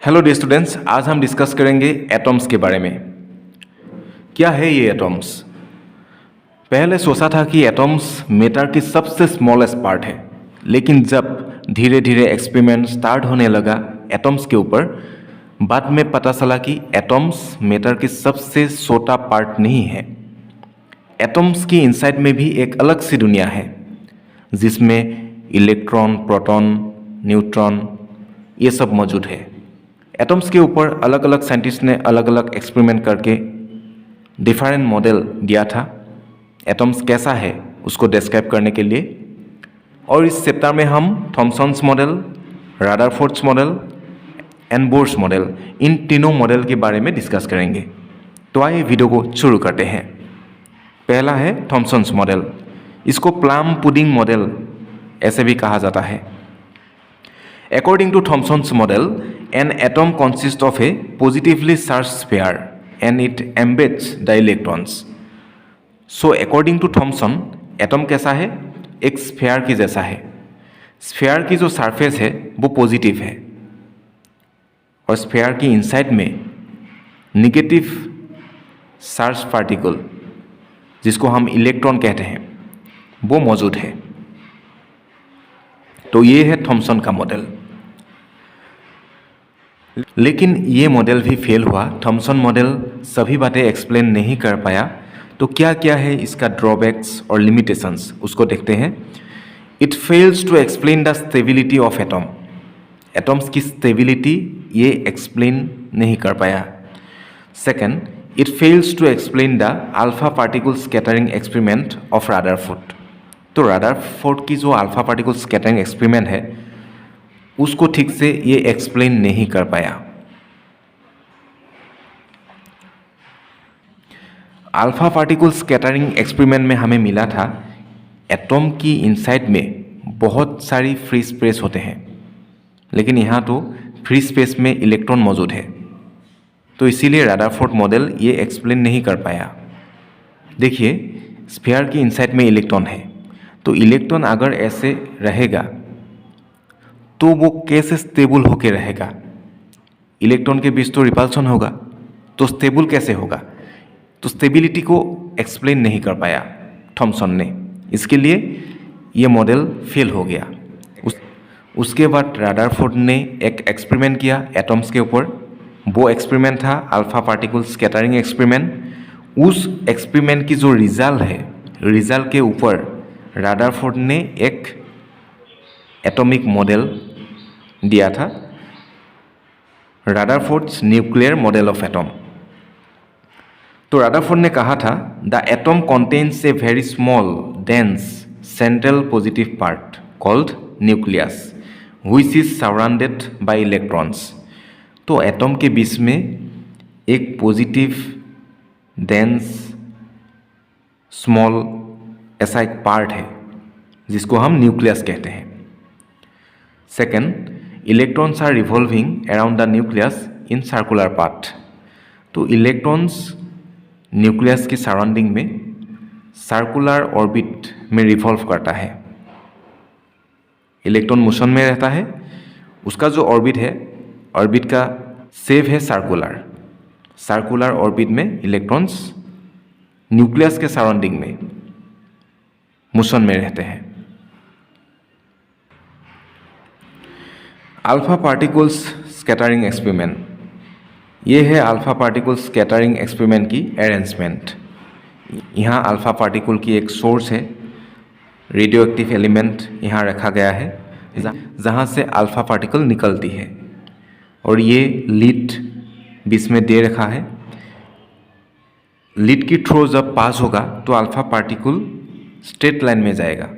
Hello dear students, आज हम discuss करेंगे एटॉम्स के बारे में। क्या है ये एटॉम्स? पहले सोचा था कि एटॉम्स मैटर की सबसे स्मॉलेस्ट पार्ट है, लेकिन जब धीरे धीरे एक्सपेरिमेंट स्टार्ट होने लगा एटॉम्स के ऊपर, बाद में पता चला कि एटॉम्स मैटर की सबसे छोटा पार्ट नहीं है। एटॉम्स की इनसाइड में भी एक अलग सी दुनिया है, जिसमें इलेक्ट्रॉन, प्रोटॉन, न्यूट्रॉन ये सब मौजूद है। एटम्स के ऊपर अलग अलग साइंटिस्ट ने अलग अलग एक्सपेरिमेंट करके डिफरेंट मॉडल दिया था एटम्स कैसा है उसको डिस्क्राइब करने के लिए। और इस चैप्टर में हम Thomson's model, Rutherford's model and Bohr's model, इन तीनों मॉडल के बारे में डिस्कस करेंगे। तो आइए वीडियो को शुरू करते हैं। पहला है थॉमसन्स मॉडल। इसको प्लम पुडिंग मॉडल ऐसे भी कहा जाता है। According to Thomson's model, an atom consists of a positively charged sphere and it embeds the electrons. So, according to Thomson, atom कैसा है? एक स्फेयर की जैसा है। स्फेयर की जो सरफेस है वो पॉजिटिव है और स्फेयर की इनसाइड में नेगेटिव चार्ज पार्टिकल, जिसको हम इलेक्ट्रॉन कहते हैं, वो मौजूद है। तो ये है थॉमसन का मॉडल। लेकिन ये मॉडल भी फेल हुआ। थॉमसन मॉडल सभी बातें एक्सप्लेन नहीं कर पाया। तो क्या क्या है इसका ड्रॉबैक्स और लिमिटेशंस, उसको देखते हैं। It fails to explain the stability of atom. Atoms की स्टेबिलिटी ये एक्सप्लेन नहीं कर पाया। Second, it fails to explain the alpha particle scattering experiment of Rutherford. तो रदरफोर्ड की जो अल्फा पार्टिकल स्कैटरिंग एक्सपेरिमेंट है उसको ठीक से ये एक्सप्लेन नहीं कर पाया। अल्फा पार्टिकल स्कैटरिंग एक्सपेरिमेंट में हमें मिला था एटॉम की इनसाइड में बहुत सारी फ्री स्पेस होते हैं, लेकिन यहाँ तो फ्री स्पेस में इलेक्ट्रॉन मौजूद है। तो इसीलिए रदरफोर्ड मॉडल ये एक्सप्लेन नहीं कर पाया। देखिए, स्फीयर की इनसाइड में इलेक्ट्रॉन है, तो इलेक्ट्रॉन अगर ऐसे रहेगा तो वो कैसे स्टेबल होके रहेगा? इलेक्ट्रॉन के बीच तो रिपल्सन होगा, तो स्टेबल कैसे होगा? तो स्टेबिलिटी को एक्सप्लेन नहीं कर पाया थॉमसन ने। इसके लिए ये मॉडल फेल हो गया। उसके बाद रदरफोर्ड ने एक एक्सपेरिमेंट किया एटम्स के ऊपर। वो एक्सपेरिमेंट था अल्फा पार्टिकल स्कैटरिंग एक्सपेरिमेंट। उस एक्सपेरिमेंट की जो रिजल्ट है, रिजल्ट के ऊपर रदरफोर्ड ने एक एटॉमिक मॉडल दिया था, Rutherford's nuclear model of atom. तो रदरफोर्ड ने कहा था the atom contains a very small dense central positive part called nucleus which is surrounded by electrons. तो एटम के बीच में एक पॉजिटिव डेंस स्मॉल ऐसा एक पार्ट है जिसको हम न्यूक्लियस कहते हैं। Second, electrons are revolving around the nucleus in circular path. तो इलेक्ट्रॉन्स न्यूक्लियस की सराउंडिंग में सर्कुलर ऑर्बिट में रिवॉल्व करता है। इलेक्ट्रॉन मोशन में रहता है, उसका जो ऑर्बिट है, ऑर्बिट का शेप है सर्कुलर। सर्कुलर ऑर्बिट में इलेक्ट्रॉन्स न्यूक्लियस के सराउंडिंग में मोशन में रहते हैं। अल्फा पार्टिकल्स स्कैटरिंग एक्सपेरिमेंट, ये है अल्फा पार्टिकल स्कैटरिंग एक्सपेरिमेंट की अरेंजमेंट। यहाँ अल्फा पार्टिकल की एक सोर्स है, रेडियो एक्टिव एलिमेंट यहाँ रखा गया है जहाँ से अल्फा पार्टिकल निकलती है, और ये लीड बीच में दे रखा है। लीड की थ्रू जब पास होगा तो अल्फा पार्टिकल स्ट्रेट लाइन में जाएगा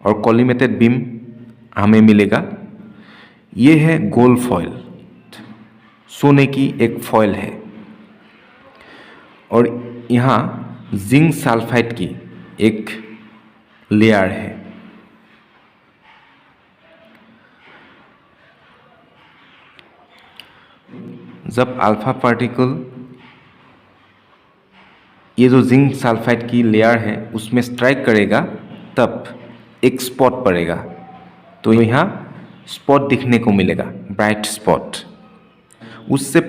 और कॉलिमेटेड बीम हमें मिलेगा। ये है गोल्ड फॉयल, सोने की एक फॉयल है, और यहाँ जिंक सल्फाइड की एक लेयर है। जब अल्फा पार्टिकल ये जो जिंक सल्फाइड की लेयर है उसमें स्ट्राइक करेगा तब एक स्पॉट पड़ेगा। तो यहाँ स्पॉट दिखने को मिलेगा, ब्राइट स्पॉट। उससे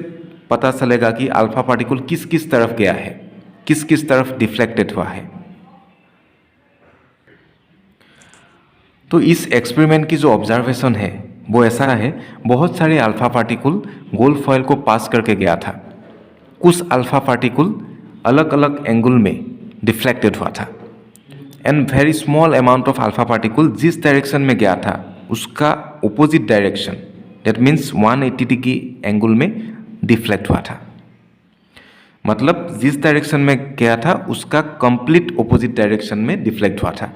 पता चलेगा कि अल्फा पार्टिकल किस किस तरफ गया है, किस किस तरफ डिफ्लेक्टेड हुआ है। तो इस एक्सपेरिमेंट की जो ऑब्जर्वेशन है वो ऐसा है, बहुत सारे अल्फा पार्टिकल गोल्ड फॉयल को पास करके गया था। कुछ अल्फा पार्टिकल अलग अलग एंगल में डिफ्लेक्टेड हुआ था and very small amount of alpha particle जिस डायरेक्शन में गया था उसका opposite direction, that means 180 degree angle में डिफ्लेक्ट हुआ था। मतलब जिस डायरेक्शन में गया था उसका कंप्लीट ऑपोजिट डायरेक्शन में डिफ्लेक्ट हुआ था।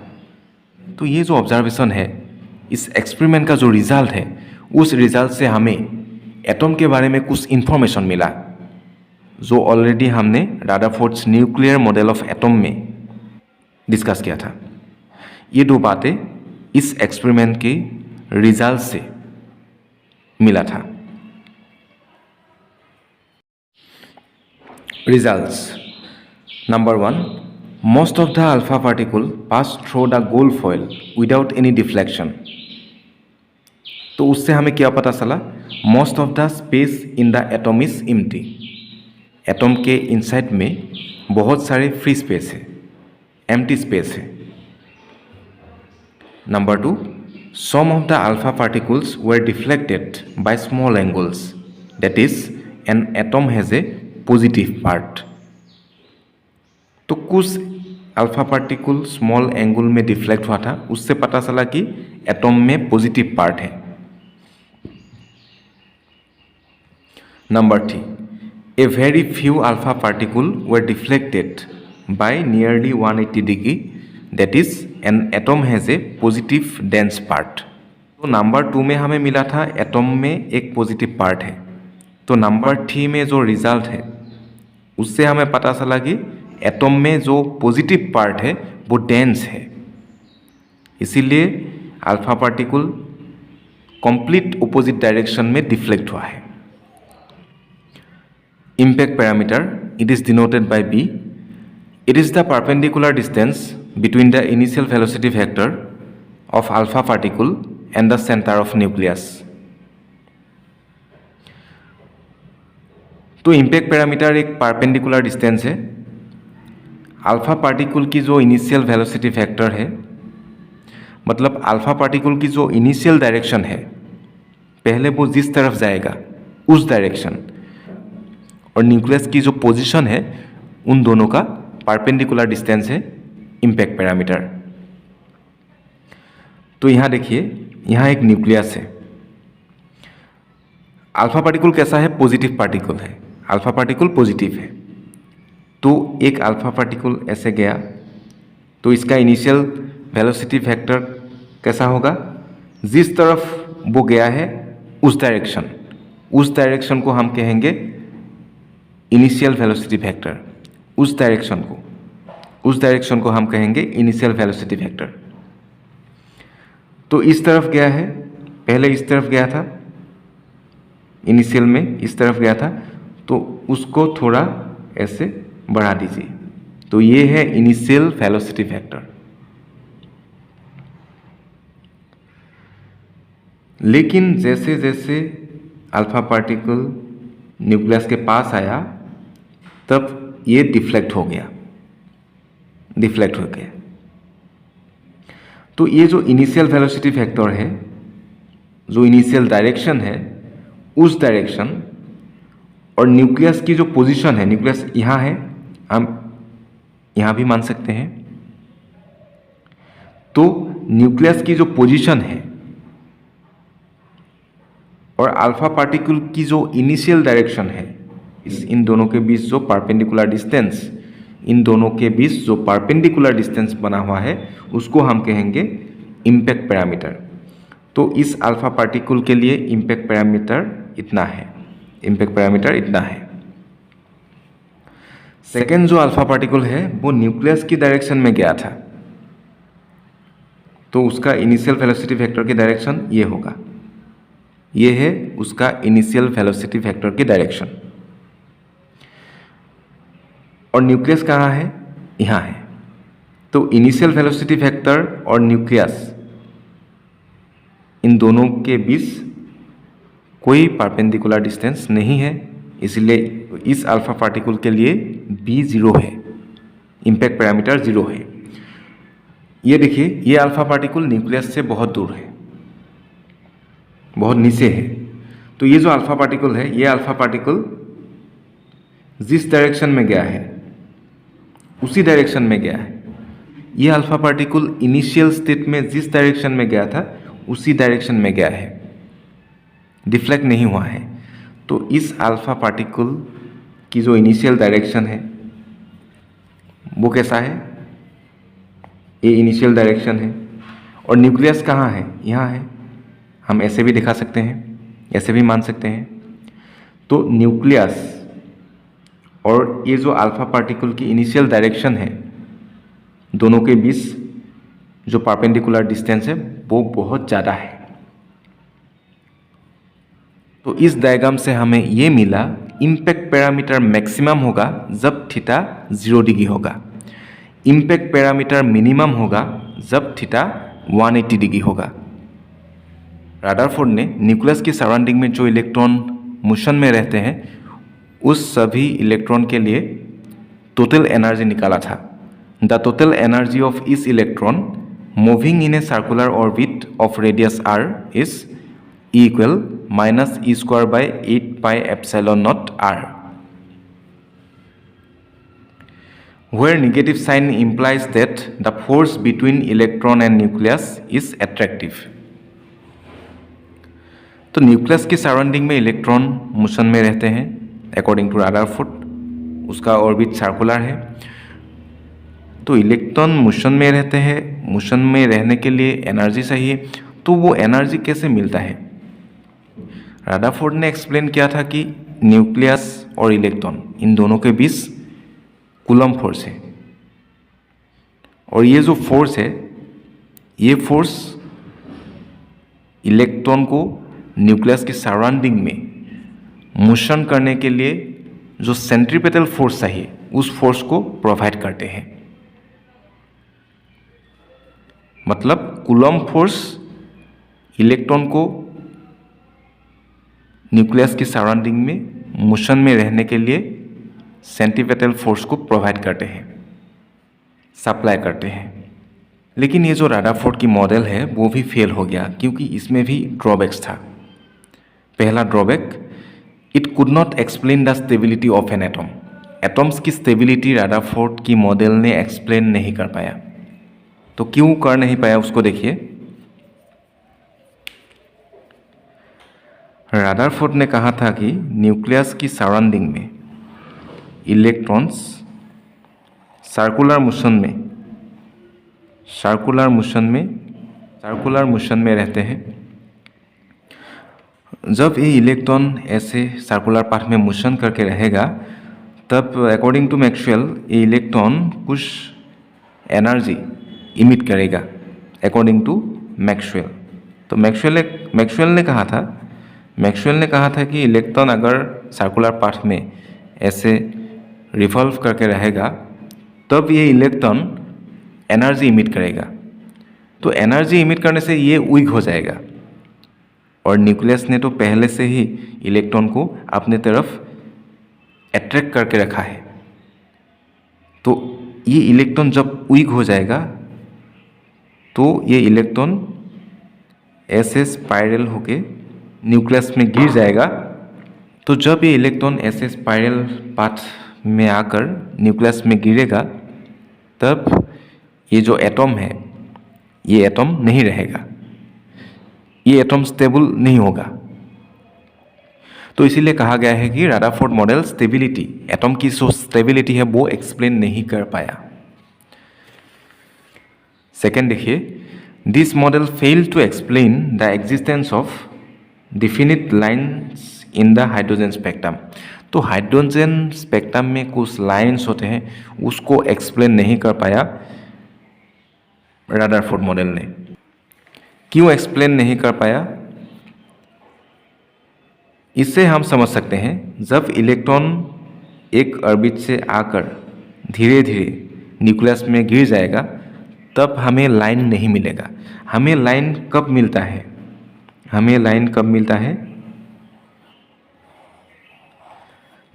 तो ये जो ऑब्जर्वेशन है, इस एक्सपेरिमेंट का जो रिजल्ट है, उस रिजल्ट से हमें एटम के बारे में कुछ इन्फॉर्मेशन मिला जो ऑलरेडी हमने Rutherford's nuclear model of atom में डिस्कस किया था। ये दो बातें इस एक्सपेरिमेंट के रिजल्ट से मिला था। Results number 1, most of the alpha particle pass through the gold foil without any deflection। तो उससे हमें क्या पता चला? Most of the space in the atom is empty. Atom के इनसाइड में बहुत सारे फ्री स्पेस है, एम्प्टी स्पेस है। Number 2, some of the alpha particles were deflected by small angles, that is an atom has a positive part. तो कुछ alpha particle small angle में deflect हुआ था, उससे पता चला कि एटम में पॉजिटिव पार्ट है। Number 3, a very few alpha particle were deflected bye nearly 180 degree, that is an atom has a positive dense part. तो नंबर 2 में हमें मिला था एटम में एक पॉजिटिव पार्ट है। तो नंबर 3 में जो रिजल्ट है उससे हमें पता चला कि एटम में जो पॉजिटिव पार्ट है वो डेंस है, इसीलिए alpha particle complete opposite direction में डिफ्लेक्ट हुआ है। Impact parameter, it is denoted by B। It is the perpendicular distance between the initial velocity vector of alpha particle and the centre of nucleus. तो impact parameter एक perpendicular distance है। Alpha particle की जो initial velocity factor है, मतलब alpha particle की जो initial direction है, पहले वो जिस तरफ जाएगा उस डायरेक्शन, और न्यूक्लियस की जो पोजीशन है, उन दोनों का परपेंडिकुलर डिस्टेंस है इम्पैक्ट पैरामीटर। तो यहाँ देखिए, यहाँ एक न्यूक्लियस है। अल्फा पार्टिकल कैसा है? पॉजिटिव पार्टिकल है। अल्फा पार्टिकल पॉजिटिव है। तो एक अल्फा पार्टिकल ऐसे गया तो इसका इनिशियल वेलोसिटी फैक्टर कैसा होगा? जिस तरफ वो गया है उस डायरेक्शन को हम कहेंगे इनिशियल वेलोसिटी फैक्टर। उस डायरेक्शन को हम कहेंगे इनिशियल वेलोसिटी फैक्टर। तो इस तरफ गया है, पहले इस तरफ गया था, इनिशियल में इस तरफ गया था, तो उसको थोड़ा ऐसे बढ़ा दीजिए। तो ये है इनिशियल वेलोसिटी फैक्टर। लेकिन जैसे जैसे अल्फा पार्टिकल न्यूक्लियस के पास आया तब ये डिफ्लेक्ट हो गया। तो ये जो इनिशियल वेलोसिटी फैक्टर है, जो इनिशियल डायरेक्शन है, उस डायरेक्शन और न्यूक्लियस की जो पोजीशन है, न्यूक्लियस यहाँ है, हम यहाँ भी मान सकते हैं। तो न्यूक्लियस की जो पोजीशन है और अल्फा पार्टिकल की जो इनिशियल डायरेक्शन है, इन दोनों के बीच जो परपेंडिकुलर डिस्टेंस बना हुआ है, उसको हम कहेंगे इम्पैक्ट पैरामीटर। तो इस अल्फा पार्टिकल के लिए इम्पैक्ट पैरामीटर इतना है। सेकेंड जो अल्फा पार्टिकल है वो न्यूक्लियस की डायरेक्शन में गया था, तो उसका इनिशियल वेलोसिटी वेक्टर की डायरेक्शन ये होगा। ये है उसका इनिशियल वेलोसिटी वेक्टर की डायरेक्शन। और न्यूक्लियस कहाँ है? यहाँ है। तो इनिशियल वेलोसिटी वेक्टर और न्यूक्लियस इन दोनों के बीच कोई परपेंडिकुलर डिस्टेंस नहीं है, इसलिए इस अल्फा पार्टिकल के लिए b 0 है, इम्पैक्ट पैरामीटर 0 है। ये देखिए, ये अल्फा पार्टिकल न्यूक्लियस से बहुत दूर है, बहुत नीचे है। तो ये जो अल्फा पार्टिकल है, ये अल्फा पार्टिकल जिस डायरेक्शन में गया है उसी डायरेक्शन में गया है। ये अल्फा पार्टिकल इनिशियल स्टेट में जिस डायरेक्शन में गया था उसी डायरेक्शन में गया है, डिफ्लेक्ट नहीं हुआ है। तो इस अल्फा पार्टिकल की जो इनिशियल डायरेक्शन है वो कैसा है, ये इनिशियल डायरेक्शन है। और न्यूक्लियस कहाँ है, यहाँ है। हम ऐसे भी दिखा सकते हैं, ऐसे भी मान सकते हैं। तो न्यूक्लियस और ये जो अल्फा पार्टिकल की इनिशियल डायरेक्शन है, दोनों के बीच जो परपेंडिकुलर डिस्टेंस है वो बहुत ज़्यादा है। तो इस डायग्राम से हमें ये मिला, इम्पैक्ट पैरामीटर मैक्सिमम होगा जब थीटा 0 डिग्री होगा, इम्पैक्ट पैरामीटर मिनिमम होगा जब थीटा 180 डिग्री होगा। रदरफोर्ड ने न्यूक्लियस की सराउंडिंग में जो इलेक्ट्रॉन मोशन में रहते हैं उस सभी इलेक्ट्रॉन के लिए टोटल एनर्जी निकाला था। The total energy of each electron moving in a circular orbit of radius r is equal minus E square by 8 pi epsilon not r, where negative sign implies that the force between electron and nucleus is attractive। तो nucleus की surrounding में electron motion में रहते हैं according to Rutherford, उसका orbit circular है। तो electron motion में रहते हैं, मोशन में रहने के लिए एनर्जी चाहिए। तो वो एनर्जी कैसे मिलता है, रदरफोर्ड ने एक्सप्लेन किया था कि न्यूक्लियस और इलेक्ट्रॉन इन दोनों के बीच कूलम्ब फोर्स है। और ये जो फोर्स है, ये फोर्स इलेक्ट्रॉन को न्यूक्लियस की सराउंडिंग में मोशन करने के लिए जो सेंट्रीपेटल फोर्स चाहिए उस फोर्स को प्रोवाइड करते हैं। मतलब कूलम्ब फोर्स इलेक्ट्रॉन को न्यूक्लियस की सराउंडिंग में मोशन में रहने के लिए सेंट्रीपेटल फोर्स को प्रोवाइड करते हैं, सप्लाई करते हैं। लेकिन ये जो रदरफोर्ड की मॉडल है वो भी फेल हो गया, क्योंकि इसमें भी ड्रॉबैक्स था। पहला drawback, it could not explain the stability of an atom. Atoms की स्टेबिलिटी रदरफोर्ड की मॉडल ने एक्सप्लेन नहीं कर पाया। तो क्यों कर नहीं पाया उसको देखिए। रदरफोर्ड ने कहा था कि न्यूक्लियस की सराउंडिंग में इलेक्ट्रॉन्स सर्कुलर मोशन में रहते हैं। जब ये इलेक्ट्रॉन ऐसे सर्कुलर पाथ में मोशन करके रहेगा तब अकॉर्डिंग टू मैक्सवेल ये इलेक्ट्रॉन कुछ एनर्जी इमिट करेगा अकॉर्डिंग टू मैक्सवेल। तो मैक्सवेल ने कहा था कि इलेक्ट्रॉन अगर सर्कुलर पाथ में ऐसे रिवॉल्व करके रहेगा तब ये इलेक्ट्रॉन एनर्जी इमिट करेगा। तो एनर्जी इमिट करने से ये वीक हो जाएगा। और न्यूक्लियस ने तो पहले से ही इलेक्ट्रॉन को अपने तरफ अट्रैक्ट करके रखा है। तो ये इलेक्ट्रॉन जब वीक हो जाएगा तो ये इलेक्ट्रॉन ऐसे स्पाइरल होके न्यूक्लियस में गिर जाएगा। तो जब ये इलेक्ट्रॉन ऐसे स्पाइरल पाथ में आकर न्यूक्लियस में गिरेगा तब ये जो एटम है ये एटम नहीं रहेगा, ये एटम स्टेबल नहीं होगा। तो इसीलिए कहा गया है कि रदरफोर्ड मॉडल स्टेबिलिटी, एटम की जो स्टेबिलिटी है वो एक्सप्लेन नहीं कर पाया। सेकेंड देखिए, this model fail to explain the existence of definite lines in the hydrogen spectrum. तो हाइड्रोजन स्पेक्ट्रम में कुछ लाइन्स होते हैं उसको एक्सप्लेन नहीं कर पाया रदरफोर्ड मॉडल ने। क्यों एक्सप्लेन नहीं कर पाया, इससे हम समझ सकते हैं जब इलेक्ट्रॉन एक ऑर्बिट से आकर धीरे धीरे न्यूक्लियस में गिर जाएगा तब हमें लाइन नहीं मिलेगा। हमें लाइन कब मिलता है, हमें लाइन कब मिलता है?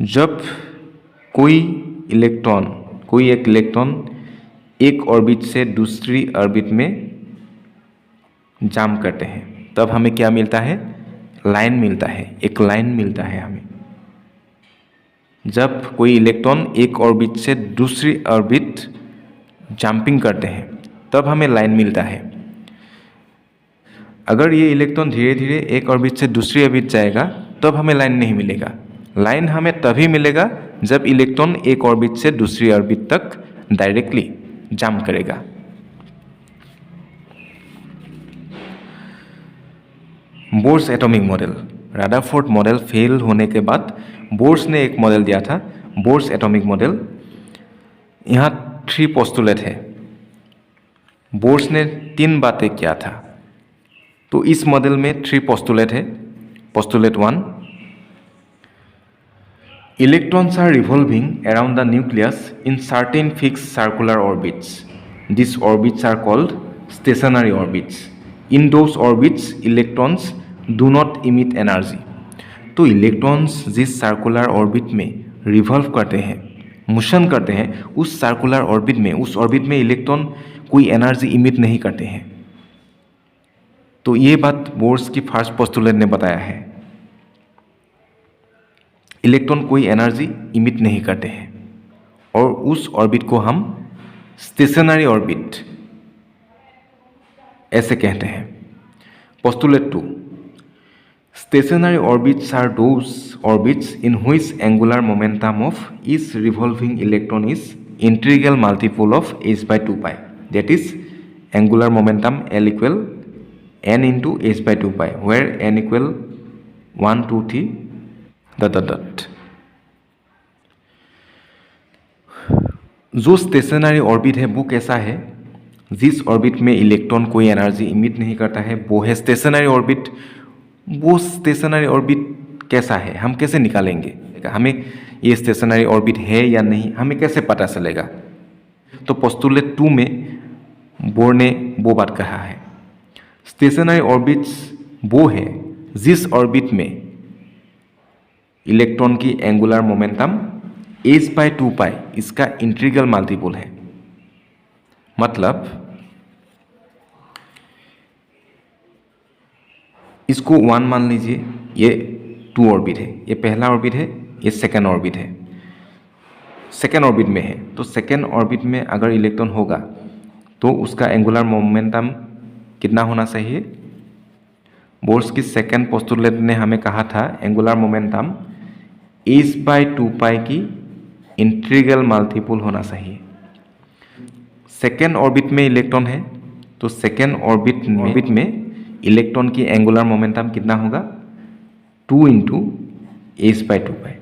जब कोई एक इलेक्ट्रॉन एक ऑर्बिट से दूसरी ऑर्बिट में जाम करते हैं, तब हमें क्या मिलता है? लाइन मिलता है, एक लाइन मिलता है हमें। जब कोई इलेक्ट्रॉन एक ऑर्बिट से दूसरी ऑर्बिट जंपिंग करते हैं, तब हमें लाइन मिलता है। अगर ये इलेक्ट्रॉन धीरे धीरे एक ऑर्बिट से दूसरी ऑर्बिट जाएगा, तब हमें लाइन नहीं मिलेगा। लाइन हमें तभी मिलेगा जब इलेक्ट्रॉन एक ऑर्बिट से दूसरी ऑर्बिट तक डायरेक्टली जंप करेगा। Bohr's atomic model, Rutherford model fail होने के बाद बोर्स ने एक मॉडल दिया था, बोर्स एटॉमिक मॉडल। यहाँ 3 पोस्टुलेट है। बोर्स ने 3 बातें किया था। तो इस मॉडल में 3 पोस्टुलेट है। Postulate 1, electrons are revolving around the nucleus in certain fixed circular orbits. These orbits are called stationary orbits. In those orbits, electrons do not emit energy. तो इलेक्ट्रॉन्स जिस सर्कुलर ऑर्बिट में revolve करते हैं, motion करते हैं, उस circular orbit में, उस ऑर्बिट में इलेक्ट्रॉन कोई एनर्जी इमिट नहीं करते हैं। तो ये बात बोर्स की फर्स्ट पोस्टुलेट ने बताया है। इलेक्ट्रॉन कोई एनर्जी इमिट नहीं करते हैं और उस ऑर्बिट को हम स्टेशनरी ऑर्बिट ऐसे कहते हैं। Postulate 2, stationary orbits are those orbits in which angular momentum of each revolving electron is integral multiple of h/2π, that is angular momentum L equal n into h/2π, where n equal 1 2 3 ... जो stationery orbit है वो कैसा है? जिस orbit में electron कोई energy emit नहीं करता है, वो है स्टेशनरी ऑर्बिट। वो स्टेशनरी ऑर्बिट कैसा है, हम कैसे निकालेंगे? हमें ये स्टेशनरी ऑर्बिट है या नहीं, हमें कैसे पता चलेगा? तो पोस्टुलेट 2 में बोर ने वो बात कहा है, स्टेशनरी ऑर्बिट्स वो है जिस ऑर्बिट में इलेक्ट्रॉन की एंगुलर मोमेंटम h/2π इसका इंटीग्रल मल्टीपल है। मतलब इसको 1 मान लीजिए, ये 2 ऑर्बिट है, ये पहला ऑर्बिट है, ये सेकेंड ऑर्बिट है, सेकेंड ऑर्बिट में है। तो सेकेंड ऑर्बिट में अगर इलेक्ट्रॉन होगा तो उसका एंगुलर मोमेंटम कितना होना चाहिए? बोर्स की सेकेंड पोस्टुलेट ने हमें कहा था एंगुलर मोमेंटम h/2π की इंटीग्रल मल्टीपल होना चाहिए। सेकेंड ऑर्बिट में इलेक्ट्रॉन है तो सेकेंड ऑर्बिट में इलेक्ट्रॉन की एंगुलर मोमेंटम कितना होगा? 2 इंटू h/2π।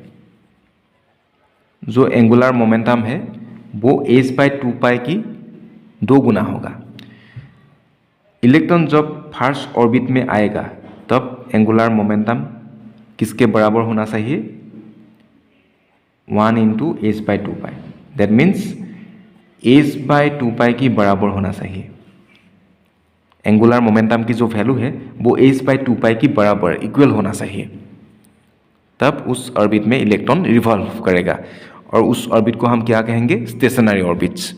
जो एंगुलर मोमेंटम है वो h/2π की 2 गुना होगा। इलेक्ट्रॉन जब फर्स्ट ऑर्बिट में आएगा तब एंगुलर मोमेंटम किसके बराबर होना चाहिए? 1 into h/2π। That means h/2π की बराबर होना चाहिए। एंगुलर मोमेंटम की जो वैल्यू है वो h/2π की बराबर इक्वल होना चाहिए, तब उस ऑर्बिट में इलेक्ट्रॉन रिवॉल्व करेगा और उस ऑर्बिट को हम क्या कहेंगे? Stationary orbits.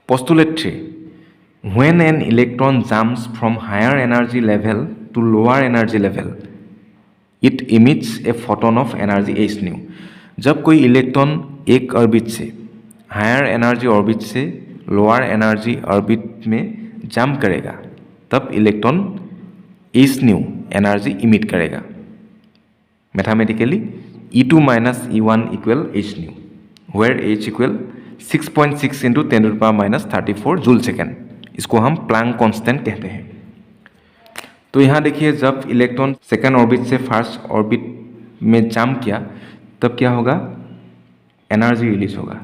Postulate 3, when an electron jumps from higher energy level to lower energy level, it emits a photon of energy h nu. जब कोई इलेक्ट्रॉन एक ऑर्बिट से हायर एनर्जी ऑर्बिट से लोअर एनर्जी ऑर्बिट में jump करेगा तब electron h nu energy emit करेगा। Mathematically E2 minus E1 equal h nu, where h equal 6.6 into 10⁻34 joule second. इसको हम प्लैंक कांस्टेंट कहते हैं। तो यहाँ देखिए, जब इलेक्ट्रॉन सेकेंड ऑर्बिट से फर्स्ट ऑर्बिट में जंप किया तब क्या होगा? एनर्जी रिलीज होगा,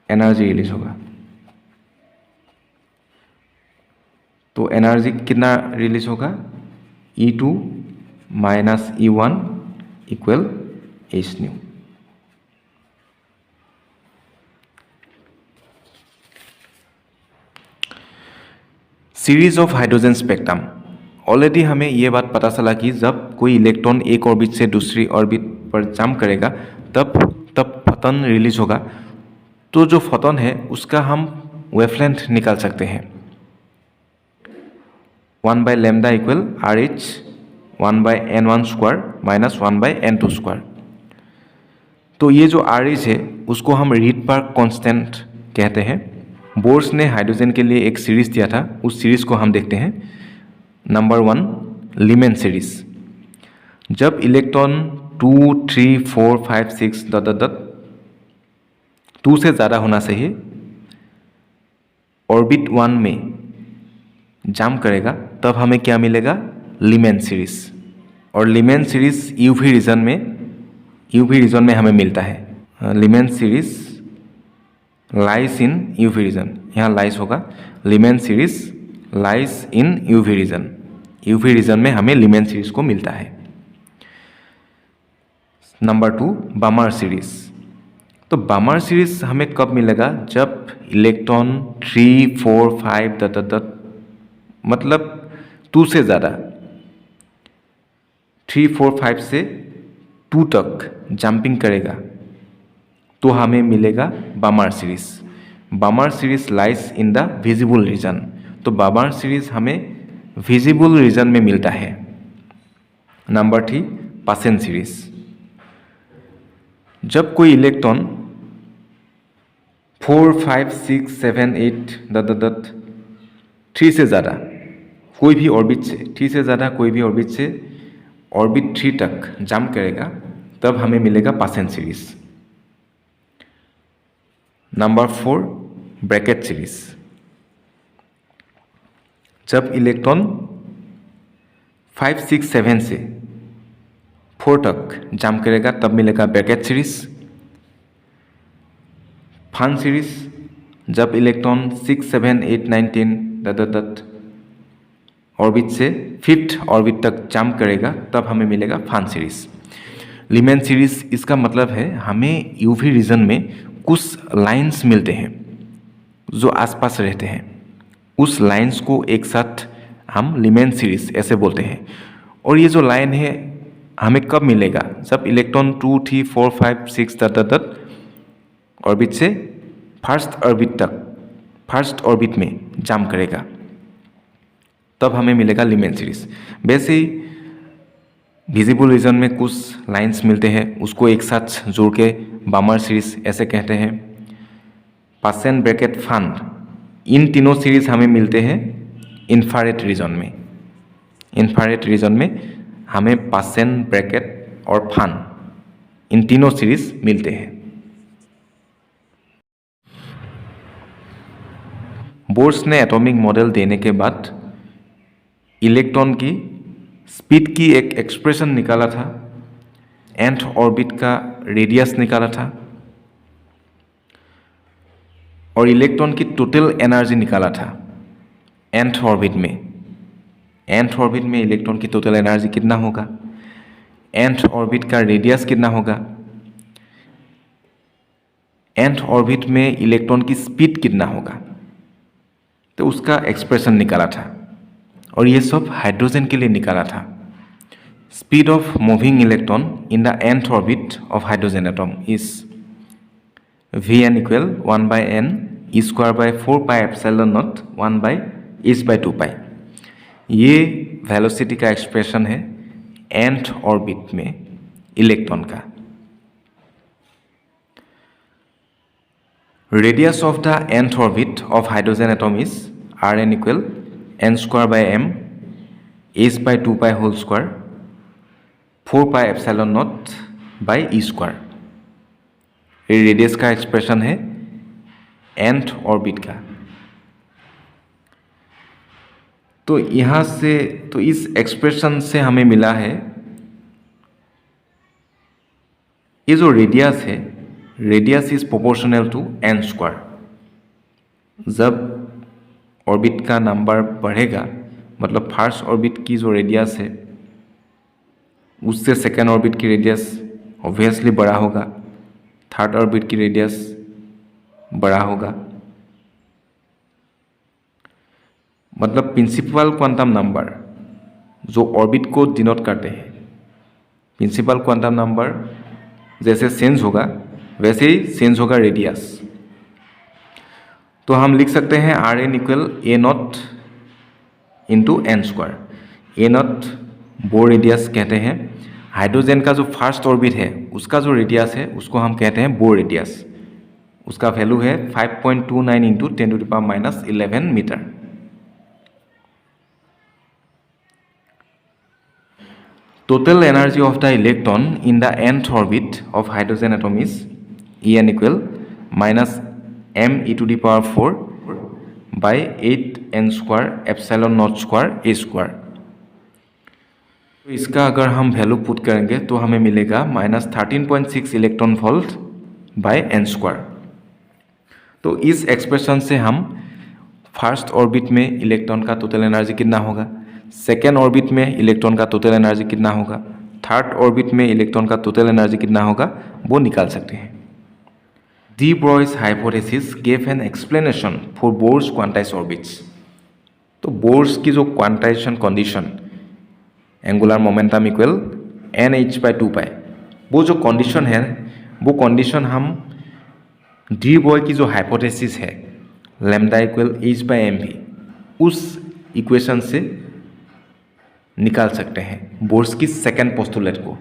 एनर्जी रिलीज होगा। तो एनर्जी कितना रिलीज होगा? E2 minus E1 equal h nu। Series of hydrogen spectrum. Already हमें ये बात पता चला कि जब कोई इलेक्ट्रॉन एक ऑर्बिट से दूसरी ऑर्बिट पर जंप करेगा तब फोटॉन रिलीज होगा। तो जो फोटॉन है उसका हम वेवलेंथ निकाल सकते हैं। 1/λ equal RH 1/n1 square minus 1/n2 square. तो ये जो RH है उसको हम रीडबर्ग कांस्टेंट कहते हैं। बोर्स ने हाइड्रोजन के लिए एक सीरीज दिया था, उस सीरीज को हम देखते हैं। Number 1 Lehmann series. जब इलेक्ट्रॉन 2, 3, 4, 5, 6 2 से ज़्यादा होना चाहिए ऑर्बिट 1 में जंप करेगा तब हमें क्या मिलेगा? Lyman series. और लीमैन सीरीज यूवी रीजन में हमें मिलता है। Lyman series lies in UV region, यहाँ लाइज होगा। Lyman series lies in UV region में हमें लीमैन सीरीज को मिलता है। Number 2 Balmer series. तो बामर सीरीज हमें कब मिलेगा? जब इलेक्ट्रॉन 3, 4, 5 मतलब 2 से ज़्यादा 3, 4, 5 से 2 तक जंपिंग करेगा तो हमें मिलेगा Balmer series. Balmer series lies in the visible region. तो बामर सीरीज हमें विजिबल रीजन में मिलता है। Number 3 Paschen series. जब कोई इलेक्ट्रॉन 4, 5, 6, 7, 8 3 से ज़्यादा कोई भी ऑर्बिट से 3 से ज़्यादा कोई भी ऑर्बिट से ऑर्बिट 3 तक जंप करेगा तब हमें मिलेगा पासेन सीरीज। Number 4 Brackett series. जब इलेक्ट्रॉन 5, 6, 7 से 4 तक जंप करेगा तब मिलेगा ब्रैकेट सीरीज। Pfund series. जब इलेक्ट्रॉन 6, 7, 8, 9, 10 ऑर्बिट से 5th ऑर्बिट तक जंप करेगा तब हमें मिलेगा फन सीरीज। लीमैन सीरीज इसका मतलब है हमें यूवी रीजन में कुछ लाइंस मिलते हैं जो आसपास रहते हैं, उस लाइंस को एक साथ हम लीमैन सीरीज ऐसे बोलते हैं। और ये जो लाइन है हमें कब मिलेगा? जब इलेक्ट्रॉन 2, 3, 4, 5, 6 ऑर्बिट से फर्स्ट ऑर्बिट में जंप करेगा तब हमें मिलेगा लीमैन सीरीज। वैसे ही विजिबल रीजन में कुछ लाइंस मिलते हैं, उसको एक साथ जोड़ के बामर सीरीज ऐसे कहते हैं। पासेन ब्रैकेट फन, इन तीनों सीरीज हमें मिलते हैं इंफ्रारेड रीजन में। इंफ्रारेड रीजन में हमें पासेन ब्रैकेट और फन इन तीनों सीरीज मिलते हैं। बोर्स ने एटॉमिक मॉडल देने के बाद इलेक्ट्रॉन की स्पीड की एक एक्सप्रेशन निकाला था, nth ऑर्बिट का रेडियस निकाला था और इलेक्ट्रॉन की टोटल एनर्जी निकाला था nth ऑर्बिट में। nth ऑर्बिट में इलेक्ट्रॉन की टोटल एनर्जी कितना होगा, nth ऑर्बिट का रेडियस कितना होगा, nth ऑर्बिट में इलेक्ट्रॉन की स्पीड कितना होगा, तो उसका एक्सप्रेशन निकाला था। और ये सब हाइड्रोजन के लिए निकाला था। Speed of moving electron in the nth orbit of hydrogen atom is Vn equal 1/n e²/4πε0 1/h/2π। ये वेलोसिटी का एक्सप्रेशन है nth ऑर्बिट में इलेक्ट्रॉन का। Radius of the nth orbit of hydrogen atom is Rn equal n² h/2π whole square 4πε0/e²। ये radius का expression है nth orbit का। तो यहाँ से तो इस एक्सप्रेशन से हमें मिला है ये जो रेडियस है, radius is proportional to n²। जब ऑर्बिट का नंबर बढ़ेगा मतलब फर्स्ट ऑर्बिट की जो रेडियस है उससे सेकेंड ऑर्बिट की रेडियस ऑब्वियसली बड़ा होगा, थर्ड ऑर्बिट की रेडियस बड़ा होगा। मतलब प्रिंसिपल क्वांटम नंबर जो ऑर्बिट को डिनोट करते हैं। प्रिंसिपल क्वांटम नंबर जैसे चेंज होगा वैसे ही चेंज होगा रेडियस। तो हम लिख सकते हैं R N equal A naught into N square. A naught Bohr radius कहते हैं। हाइड्रोजन का जो फर्स्ट ऑर्बिट है उसका जो रेडियस है उसको हम कहते हैं बोर रेडियस। उसका वैल्यू है 5.29 into 10⁻⁻11 metre. Total energy of the electron in the nth orbit of hydrogen atom is En equal minus m e to the power 4 by 8 n square epsilon naught square a square। तो इसका अगर हम value put करेंगे तो हमें मिलेगा minus 13.6 electron volt by N square. तो इस एक्सप्रेशन से हम फर्स्ट ऑर्बिट में इलेक्ट्रॉन का टोटल एनर्जी कितना होगा, सेकेंड ऑर्बिट में इलेक्ट्रॉन का टोटल एनर्जी कितना होगा, थर्ड ऑर्बिट में इलेक्ट्रॉन का टोटल एनर्जी कितना होगा वो निकाल सकते हैं। De Broglie hypothesis gave an explanation for Bohr's quantize orbits. तो बोर्स की जो quantization condition angular momentum equal N H by 2 पाई, वो जो कंडीशन है वो कंडीशन हम डी ब्रॉय की जो हाइपोथेसिस है lambda equal H by M V उस इक्वेशन से निकाल सकते हैं बोर्स की सेकेंड पोस्टुलेट को।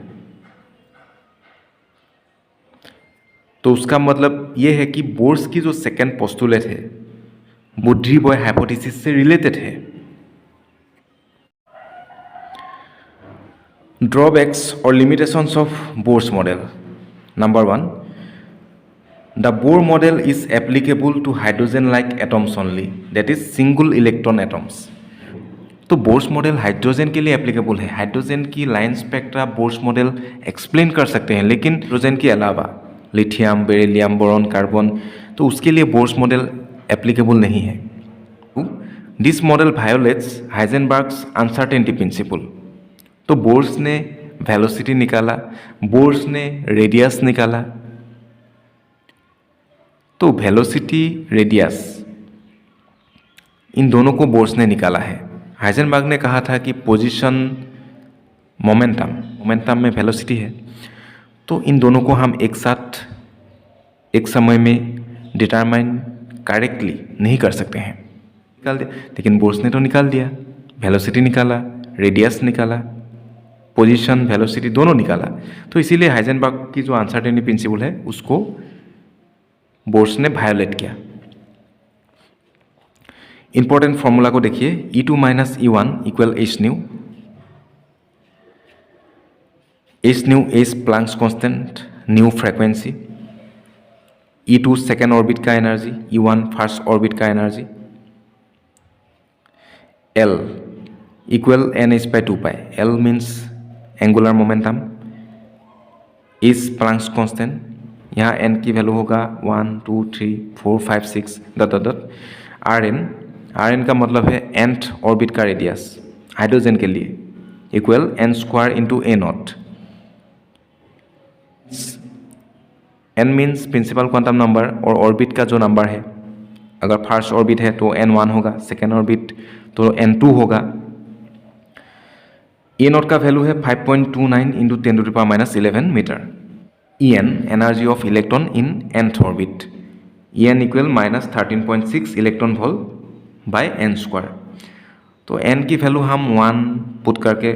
तो उसका मतलब ये है कि बोर्स की जो सेकेंड पोस्टुलेट है वो डी ब्रॉय हाइपोथेसिस से रिलेटेड है। Drawbacks or limitations of Bohr's model. Number 1, the Bohr model is applicable to hydrogen-like atoms only, that is single electron atoms. तो बोर्स मॉडल हाइड्रोजन के लिए applicable है। Hydrogen की line spectra Bohr's model explain कर सकते हैं, लेकिन hydrogen के अलावा लिथियम, बेरिलियम, बोरॉन, कार्बन, तो उसके लिए बोर्स मॉडल एप्लीकेबल नहीं है। This model violates Heisenberg's uncertainty principle. तो बोर्स ने वेलोसिटी निकाला, बोर्स ने रेडियस निकाला। तो वेलोसिटी, रेडियस इन दोनों को बोर्स ने निकाला है। हाइजेनबर्ग ने कहा था कि पोजीशन मोमेंटम में वेलोसिटी है, तो इन दोनों को हम एक साथ एक समय में डिटरमाइन करेक्टली नहीं कर सकते हैं, निकाल दिया। लेकिन बोर्स ने तो निकाल दिया, वेलोसिटी निकाला, रेडियस निकाला, पोजीशन, वेलोसिटी दोनों निकाला। तो इसीलिए हाइजेनबर्ग की जो अनसर्टेनिटी प्रिंसिपल है उसको बोर्स ने वायोलेट किया। इंपॉर्टेंट फॉर्मूला को देखिए, E2 minus E1 equal H nu. H nu H Planck's constant, nu frequency. E2 second orbit का एनर्जी, E1 फर्स्ट ऑर्बिट का energy. L equal N H by 2 pi. L means angular momentum, is Planck's constant. यहाँ n की value होगा 1 2 3 4 5 6 dot dot. Are N का मतलब है nth orbit का radius hydrogen के लिए equal N square into A naught. n means principal quantum number और ऑर्बिट का जो नंबर है। अगर फर्स्ट ऑर्बिट है तो n1 होगा, सेकेंड ऑर्बिट तो n2 होगा। ए नॉट का वैल्यू है 5.29 into 10⁻⁻11 metre. En energy of electron in nth orbit, En equal minus 13.6 electron volt by N square. तो n की वैल्यू हम 1 पुट करके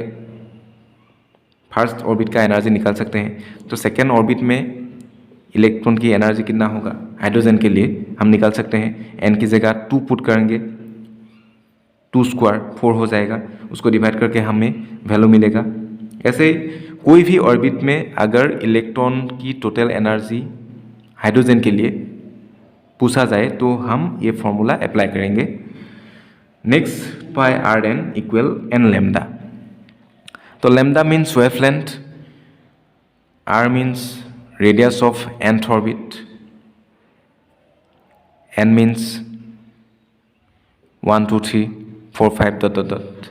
फर्स्ट ऑर्बिट का एनर्जी निकाल सकते हैं। तो सेकेंड ऑर्बिट में इलेक्ट्रॉन की एनर्जी कितना होगा हाइड्रोजन के लिए हम निकाल सकते हैं। n की जगह 2 पुट करेंगे, 2 स्क्वायर 4 हो जाएगा, उसको डिवाइड करके हमें वैल्यू मिलेगा। ऐसे कोई भी ऑर्बिट में अगर इलेक्ट्रॉन की टोटल एनर्जी हाइड्रोजन के लिए पूछा जाए तो हम ये फॉर्मूला अप्लाई करेंगे। Next pi r N equal n lambda. तो lambda means wavelength, r means radius of nth orbit, n means 1 2 3 4 5 dot dot dot.